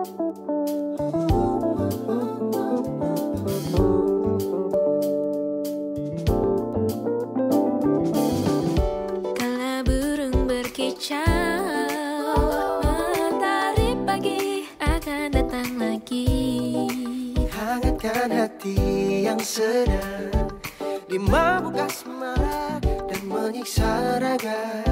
Kala burung berkicau, mentari pagi akan datang lagi. Hangatkan hati yang sedang dimabuk asmara dan menyiksa raga.